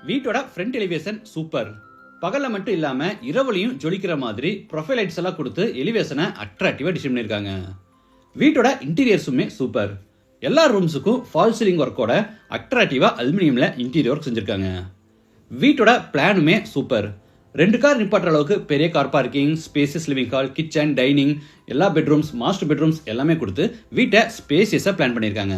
வீட்டோட front elevation super. பகல்ல மட்டும் இல்லாம இரவுலையும் ஜொலிக்கிற மாதிரி ப்ரொஃபைல் லைட்ஸ் எல்லாம் கொடுத்து எலிவேஷனை அட்ராக்டிவா டிசைன் பண்ணிருக்காங்க. வீட்டோட இன்டீரியர்ஸுமே சூப்பர். எல்லா ரூம்ஸுக்கும் ஃபால் சீலிங் ஒர்க்கோட அட்ராக்டிவா அலுமினியம்ல இன்டீரியர் ஒர்க் செஞ்சிருக்காங்க. வீட்டோட பிளானுமே சூப்பர். 2 கார் நிப்பாட்டுற அளவுக்கு பெரிய car parking, spacious living hall, kitchen, dining, எல்லா பெட்ரூம்ஸ், மாஸ்டர் பெட்ரூம்ஸ் எல்லாமே கொடுத்து வீட்டை ஸ்பேசியஸா பிளான் பண்ணியிருக்காங்க.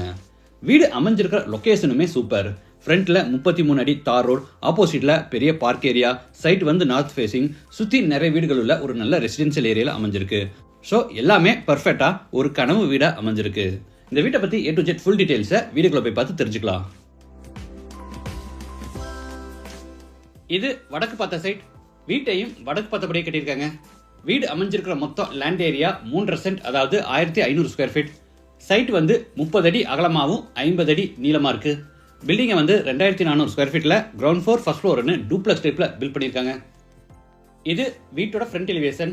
வீடு அமைஞ்சிருக்கிற லொகேஷனுமே சூப்பர். ஃப்ரண்ட்ல 33 அடி தார் ரோட், ஆப்போசிட்ல பெரிய பார்க் ஏரியா, சைட் வந்து நார்த் ஃபேசிங், சுத்தி நிறைய வீடுகள் உள்ள ஒரு நல்ல ரெசிடென்சியல் ஏரியால அமைஞ்சிருக்கு. ஸோ எல்லாமே பர்ஃபெக்டா ஒரு கனவு வீடா அமைஞ்சிருக்கு. இந்த வீட்டை பத்தி A to Z ஃபுல் டீடைல்ஸை வீடியோக்குள்ள போய் பார்த்து தெரிஞ்சுக்கலாம். இது வடக்கு பார்த்த சைட். வீட்டையும் வடக்கு பார்த்தபடியே கட்டியிருக்காங்க. வீடு அமைஞ்சிருக்கிற மொத்தம் லேண்ட் ஏரியா 3.5 சென்ட், அதாவது 1500 ஸ்கொயர் ஃபீட். சைட் வந்து 30 அடி அகலமாகவும் 50 அடி நீளமா இருக்கு. பில்டிங்கை வந்து 2400 ஸ்கொயர் ஃபீட்ல கிரவுண்ட் ஃப்ளோர் ஃபர்ஸ்ட் ஃப்ளோர்னு டூப்ளெக்ஸ் டைப்ல பில்ட் பண்ணியிருக்காங்க. இது வீட்டோட ஃப்ரண்ட் எலிவேஷன்.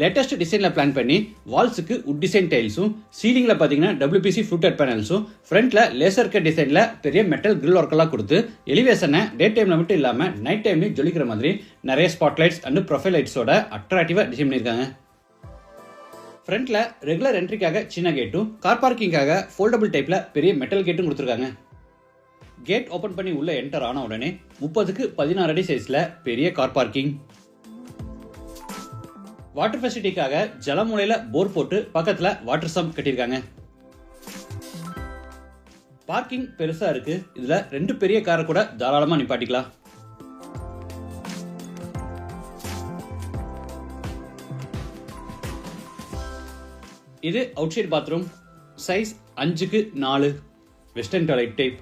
லேட்டஸ்ட் டிசைன்ல பிளான் பண்ணி வால்ஸுக்கு உட் டிசைன் டைல்ஸும், சீலிங்ல பாத்தீங்கன்னா WPC ஃப்ளூட்டட் பேனல்ஸும், ஃப்ரண்ட்ல லேசர் கட் டிசைன்ல பெரிய மெட்டல் கிரில் ஒர்க் எல்லாம் கொடுத்து எலிவேஷனை டே டைம்ல மட்டும் இல்லாம நைட் டைம்லயும் ஜொலிக்கிற மாதிரி நிறைய ஸ்பாட் லைட்ஸ் அண்ட் ப்ரொஃபைல் லைட்ஸோட அட்ராக்டிவா டிசைன் பண்ணியிருக்காங்க. ஃப்ரண்ட்ல ரெகுலர் என்ட்ரிக்காக சின்ன கேட்டும், கார் பார்க்கிங்காக ஃபோல்டபிள் டைப்ல பெரிய மெட்டல் கேட்டும் கொடுத்துருக்காங்க. கேட் ஓபன் பண்ணி உள்ள என்டர் ஆன உடனே 30க்கு 16 அடி சைஸ்ல பெரிய கார் பார்க்கிங். வாட்டர் ஃபெசிலிட்டிக்காக ஜலமூலையில போர் போட்டு பக்கத்துல வாட்டர் சம்ப் கட்டியிருக்காங்க. பார்க்கிங் பெருசா இருக்கு. இதுல 2 பெரிய காரை கூட தாராளமா நிப்பாட்டிக்கலாம். இது அவுட் சைட் பாத்ரூம். சைஸ் 5க்கு 4 வெஸ்டர்ன் டாய்லெட் டைப்.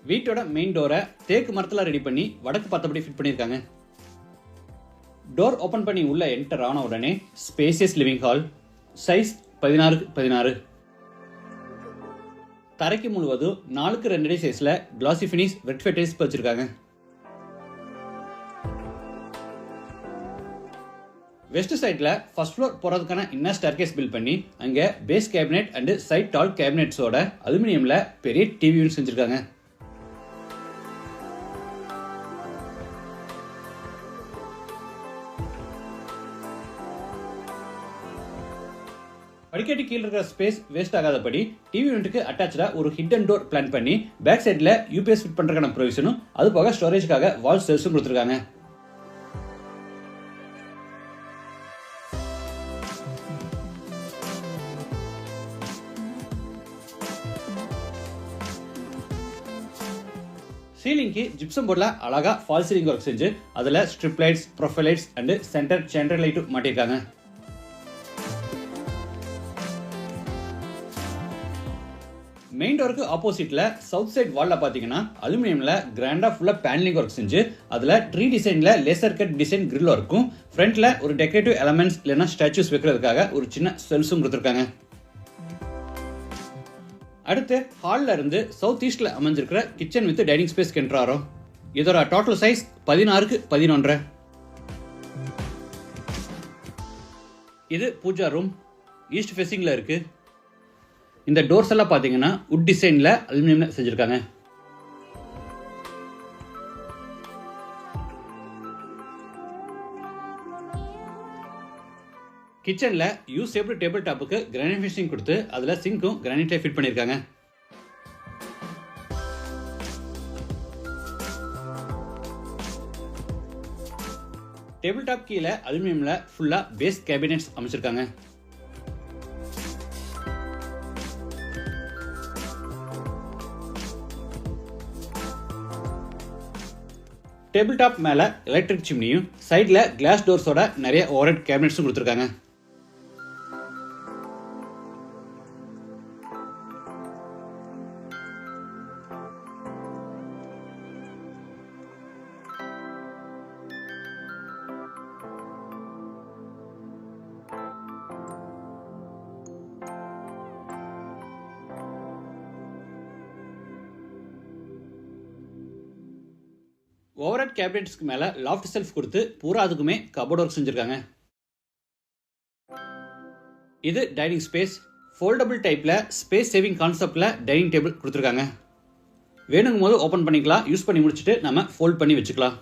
வீட்டோட மெயின் டோரை தேக்கு மரத்துல ரெடி பண்ணி வடக்கு பார்த்தபடி ஃபிட் பண்ணியிருக்காங்க. டோர் ஓபன் பண்ணி உள்ள என்டர் ஆன உடனே ஸ்பேசியஸ் லிவிங் ஹால். சைஸ் 16க்கு 16. தரைக்கு முழுவதும் 4க்கு 2 அடி சைஸ்ல கிளாசி ஃபினிஷ் வெட் ஃபெட்டைல்ஸ் வச்சிருக்காங்க. வெஸ்ட் சைட்ல ஃபர்ஸ்ட் ஃப்ளோர் போறதுக்கான இன்னர் ஸ்டேர்கேஸ் பில்ட் பண்ணி அங்க பேஸ் கேபினெட் அண்ட் சைட் டால் கேபினெட்ஸோட அலுமினியம்ல பெரிய டிவி யூனிட் செஞ்சிருக்காங்க. படிக்கட்டு கீழே இருக்கிற ஸ்பேஸ் வேஸ்ட் ஆகாதபடி டிவி யூனிட்டுக்கு அட்டாச்சா ஒரு ஹிடன் டோர் பிளான் பண்ணி பேக் சைட்ல யூபிஎஸ் ஃபிட் பண்றதுக்கான ப்ரொவிஷனும், அது போக ஸ்டோரேஜ்க்காக வால் ஸ்டெல்ஸும் கொடுத்துருக்காங்க. சீலிங்க்கு ஜிப்சம் போர்ட்ல அழகா ஃபால் சீலிங் ஒர்க் செஞ்சு அதுல strip lights, profile lights and centre centre லைட்டும் மாட்டிருக்காங்க. மெயின் டோருக்கு ஆப்போசிட்ல சவுத் சைட் வால்ல பாத்தீங்கன்னா அலுமினியம்ல கிராண்டா ஃபுல்லா பேனலிங் ஒர்க் செஞ்சு அதுல ட்ரீ டிசைன்ல லேசர் கட் டிசைன் கிரில் ஒர்க்கும், ஃப்ரண்ட்ல ஒரு டெக்கரேட்டிவ் எலமெண்ட்ஸ் இல்லைன்னா ஸ்டாச்சுஸ் வைக்கிறதுக்காக ஒரு சின்ன செல்ஸும் கொடுத்துருக்காங்க. அடுத்து ஹால்ல இருந்து சவுத் ஈஸ்ட்ல அமைஞ்சிருக்கிற கிச்சன் வித் டைனிங் ஸ்பேஸ் கென்ட்ராரோ. இதோட டோட்டல் சைஸ் 16க்கு 11. இது பூஜா ரூம். ஈஸ்ட் ஃபேசிங்ல இருக்கு. இந்த டோர்ஸ் எல்லாம் பாத்தீங்கன்னா உட் டிசைன்ல அலுமினியம்ல செஞ்சிருக்காங்க. கிச்சன்ல யூ ஷேப்டு டேபிள் டாப்புக்கு கிரானைட் ஃபினிஷிங் கொடுத்து அதுல சிங்க்கும் கிரானைட்டை ஃபிட் பண்ணிருக்காங்க. டேபிள் டாப் கீழே அலுமினியம்ல ஃபுல்லா பேஸ் கேபினெட்ஸ் அமைச்சிருக்காங்க. டேபிள் டாப் மேல எலக்ட்ரிக் சிம்னியும், சைட்ல கிளாஸ் டோர்ஸோட நிறைய ஓவர்ஹெட் கேபினெட்ஸும் கொடுத்துருக்காங்க. ஓவர்ஹெட் கேபினெட்ஸ்க்கு மேல லாஃப்ட் செல்ஃப் கொடுத்து பூரா அதுக்குமே கபோர்ட் ஒர்க் செஞ்சிருக்காங்க. இது டைனிங் ஸ்பேஸ். ஃபோல்டபுள் டைப்பில் ஸ்பேஸ் சேவிங் கான்செப்டில் டைனிங் டேபிள் கொடுத்துருக்காங்க. வேணுங்கும் போது ஓப்பன் பண்ணிக்கலாம். யூஸ் பண்ணி முடிச்சுட்டு நம்ம ஃபோல்ட் பண்ணி வச்சுக்கலாம்.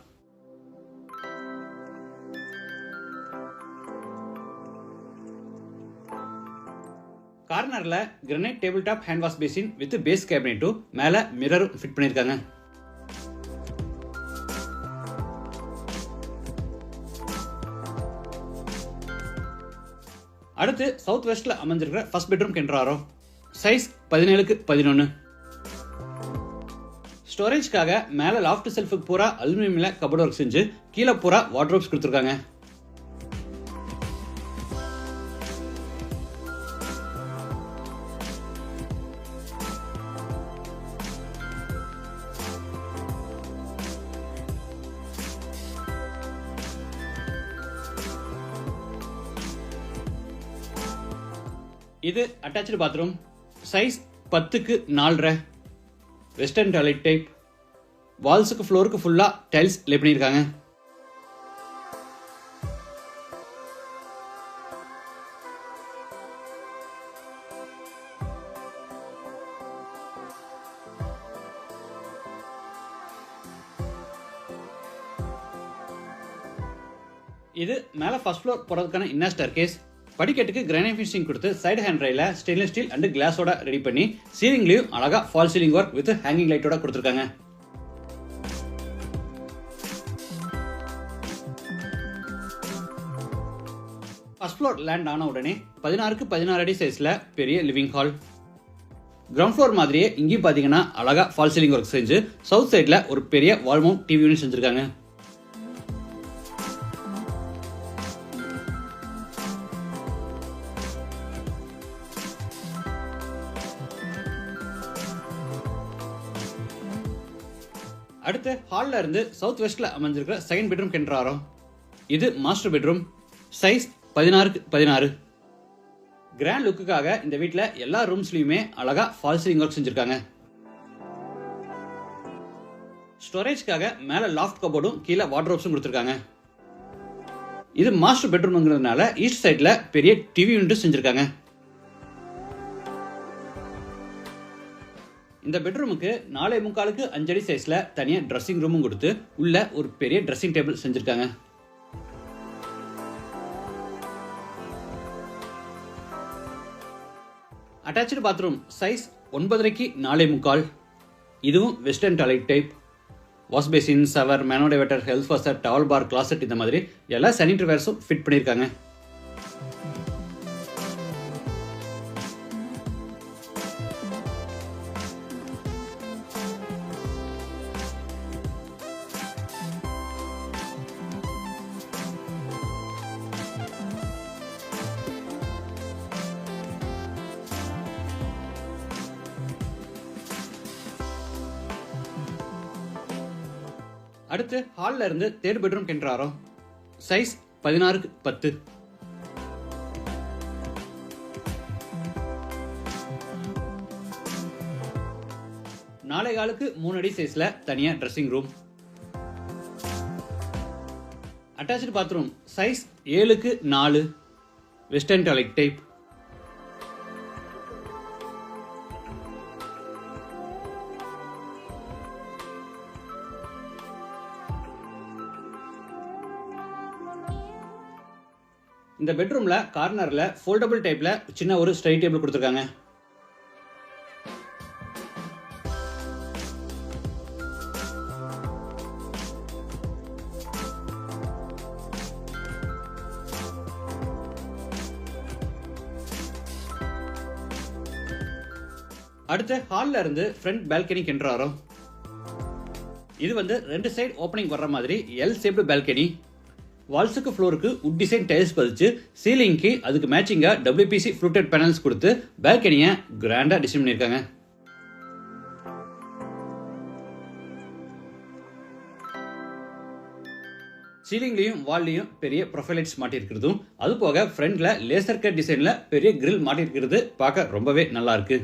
கார்னரில் granite table top hand wash basin with base கேபினெட்டும் மேலே மிரரும் ஃபிட் பண்ணியிருக்காங்க. அடுத்து சவுத் வெஸ்ட்ல அமைஞ்சிருக்கிற ஃபர்ஸ்ட் பெட்ரூம் கென்றாரோ. Size 17x11. ஸ்டோரேஜ்க்காக மேலே லாஃப்ட் செல்ஃபுக்கு பூரா அலுமினியம்ல கபோர்ட் ஒர்க் செஞ்சு கீழே பூரா வார்ட்ரோப்ஸ் கொடுத்துருக்காங்க. இது attached bathroom. Size 10x4. Western toilet type. வால்ஸுக்கு ஃப்ளோருக்கு ஃபுல்லா டைல்ஸ் லே பண்ணியிருக்காங்க. இது மேலே ஃபர்ஸ்ட் ஃப்ளோர் போகிறதுக்கான இன்னர் ஸ்டேர்கேஸ். படிக்கட்டுக்கு கிரானைட் ஃபினிஷிங் கொடுத்து சைடு ஹேண்ட் ரைல ஸ்டெயின்லெஸ் ஸ்டீல் அண்ட் கிளாஸோட ரெடி பண்ணி சீலிங்லயும் அழகா fall ceiling work with hanging லைட்டோட கொடுத்துருக்காங்க. ஃபர்ஸ்ட் ஃப்ளோர் லேண்ட் ஆன உடனே 16x16 அடி சைஸ்ல பெரிய லிவிங் ஹால். கிரவுண்ட் ஃப்ளோர் மாதிரியே இங்கேயும் பாத்தீங்கன்னா அழகா ஃபால் சீலிங் ஒர்க் செஞ்சு சவுத் சைட்ல ஒரு பெரிய வால் மவுண்ட் டிவி யூனிட் செஞ்சிருக்காங்க. அடுத்து ஹால்ல இருந்து சவுத் வெஸ்ட்ல அமைஞ்சிருக்கிற செகண்ட் பெட்ரூம் கென்றாரோ. இது master bedroom. Size 16x16. Grand லுக்குக்காக இந்த வீட்டில் எல்லா ரூம்ஸ்லயுமே அழகா ஃபால் சீலிங் ஒர்க் செஞ்சிருக்காங்க. ஸ்டோரேஜ்க்காக மேல லாஃப்ட் கபோர்டும் கீழே வார்ட்ரோப்ஸும் கொடுத்துருக்காங்க. இது மாஸ்டர் பெட்ரூம்ங்கிறதுனால ஈஸ்ட் சைட்ல பெரிய டிவி யூனிட் செஞ்சிருக்காங்க. இந்த பெட்ரூமுக்கு 4.75 5 அடி சைஸ்ல தனியா ட்ரெஸ்ஸிங் ரூமும் கொடுத்து உள்ள ஒரு பெரிய ட்ரெஸ்ஸிங் டேபிள் செஞ்சிருக்காங்க. Attached bathroom. Size 9x4.25. இதுவும் western toilet type. Wash basin, shower, மேனோடைவேட்டர், health washer, towel bar, closet இந்த மாதிரி எல்லா சானிட்டரி வேர்ஸும் ஃபிட் பண்ணியிருக்காங்க. அடுத்து ஹால்ல இருந்து தேர்ட் பெட்ரூம் கென்றாரோ. Size 16x10. 4.25x3 அடி சைஸ்ல தனியா dressing room. Attached bathroom. Size 7x4. Western toilet type. இந்த பெட்ரூம்ல கார்னர்ல ஃபோல்டபிள் டைப்ல சின்ன ஒரு ஸ்டடி டேபிள் கொடுத்துருக்காங்க. அடுத்து ஹால்ல இருந்து ஃப்ரண்ட் பால்கனி கென்றாரோ. இது வந்து 2 சைடு ஓப்பனிங் வர்ற மாதிரி எல் ஷேப்டு பால்கனி. வால்ஸுக்கு ஃப்ளோருக்கு உட் டிசைன் டைல்ஸ் பதிச்சு சீலிங்க்கு அதுக்கு மேட்சிங்கா WPC ஃப்ளூட்டட் பேனல்ஸ் கொடுத்து பால்கனியை கிராண்டா டிசைன் பண்ணியிருக்காங்க. சீலிங்லயும் வால்லையும் பெரிய ப்ரொஃபைலைட்ஸ் மாட்டியிருக்கிறதும் அது போக ஃப்ரண்ட்ல லேசர் கட் டிசைன்ல பெரிய கிரில் மாட்டியிருக்கிறது பார்க்க ரொம்பவே நல்லா இருக்கு.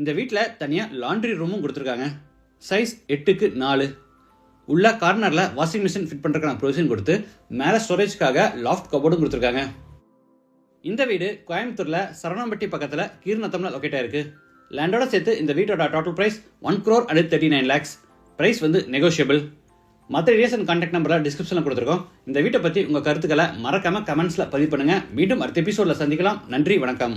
இந்த வீட்டில் தனியாக லாண்ட்ரி ரூமும் கொடுத்துருக்காங்க. சைஸ் 8க்கு 4. உள்ள கார்னரில் வாஷிங் மிஷின் ஃபிட் பண்ணுறதுக்கான ப்ரொவிஷன் கொடுத்து மேலே ஸ்டோரேஜ்க்காக லாஃப்ட் கபோர்டும் கொடுத்துருக்காங்க. இந்த வீடு கோயம்புத்தூரில் சரவணம்பட்டி பக்கத்தில் கீர்நத்தமில் லொக்கேட் ஆயிருக்கு. லேண்டோட சேர்த்து இந்த வீட்டோட டோட்டல் ப்ரைஸ் 1,39 lakhs. ப்ரைஸ் வந்து நெகோஷியபிள். மற்ற டீடைல்ஸ் அண்ட் கான்டாக்ட் நம்பரில் டிஸ்கிரிப்ஷனில் கொடுத்துருக்கோம். இந்த வீட்டை பற்றி உங்கள் கருத்துக்களை மறக்காமல் கமெண்ட்ஸில் பதிவு பண்ணுங்கள். மீண்டும் அடுத்த எபிசோடில் சந்திக்கலாம். நன்றி, வணக்கம்.